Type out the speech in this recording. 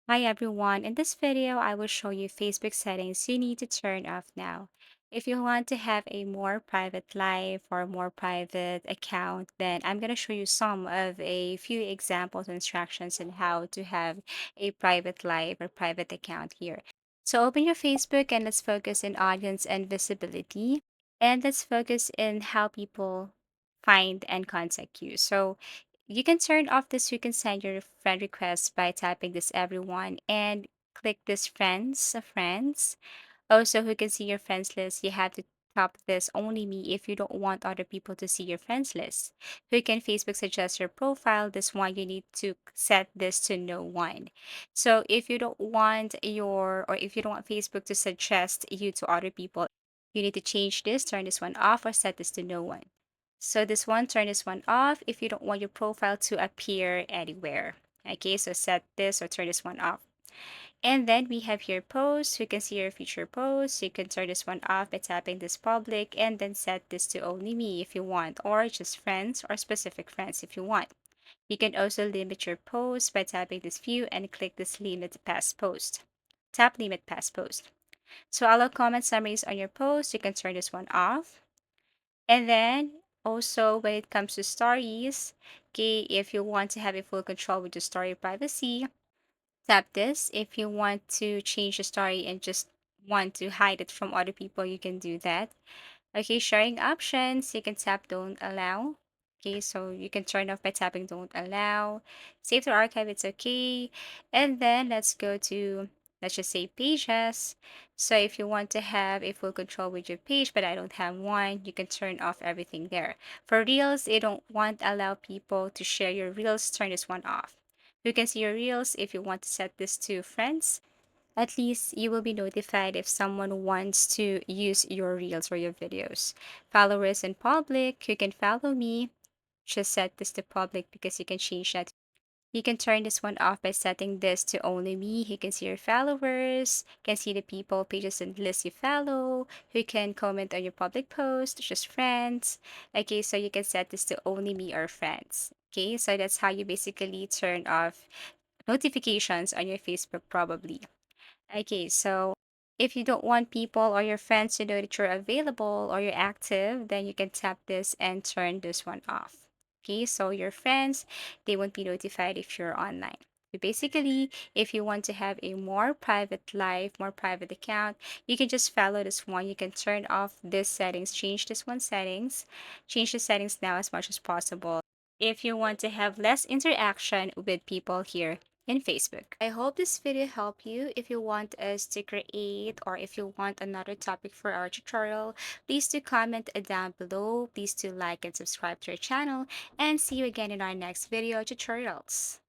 Hi everyone, in this video I will show you Facebook settings you need to turn off now. If you want to have a more private life or more private account, then I'm going to show you some of a few examples and instructions on how to have a private life or private account here. So open your Facebook and let's focus in audience and visibility. And let's focus in how people find and contact you. So you can turn off this. You can send your friend requests by tapping this everyone and click this friends. Also, who can see your friends list? You have to tap this only me if you don't want other people to see your friends list. Who can Facebook suggest your profile? This one you need to set this to no one. So if you don't want if you don't want Facebook to suggest you to other people, you need to change this, turn this one off or set this to no one. So this one, turn this one off if you don't want your profile to appear anywhere. Okay, so set this or turn this one off. And then we have here posts. You can see your future posts. You can turn this one off by tapping this public and then set this to only me if you want, or just friends or specific friends if you want. You can also limit your posts by tapping this view and click this limit past post. Tap limit past post. So allow comment summaries on your post. You can turn this one off. And then also when it comes to stories, okay, if you want to have a full control with your story privacy, tap this. If you want to change the story and just want to hide it from other people, you can do that. Okay, sharing options, you can tap don't allow. Okay, so you can turn off by tapping don't allow. Save to archive, it's okay. And then let's go to, let's just say pages. So if you want to have a full control with your page, but I don't have one, you can turn off everything there. For reels, you don't want allow people to share your reels, turn this one off. You can see your reels if you want to set this to friends. At least you will be notified if someone wants to use your reels or your videos. Followers in public, you can follow me. Just set this to public because you can change that. You can turn this one off by setting this to only me. You can see your followers, can see the people, pages, and lists you follow, who can comment on your public post, just friends. Okay, so you can set this to only me or friends. Okay, so that's how you basically turn off notifications on your Facebook, probably. Okay, so if you don't want people or your friends to know that you're available or you're active, then you can tap this and turn this one off. Okay, so your friends, they won't be notified if you're online. So basically, if you want to have a more private life, more private account, you can just follow this one. You can turn off this settings, change this one settings, change the settings now as much as possible if you want to have less interaction with people here in Facebook. I hope this video helped you. If you want us to create or if you want another topic for our tutorial, please do comment down below. Please do like and subscribe to our channel and see you again in our next video tutorials.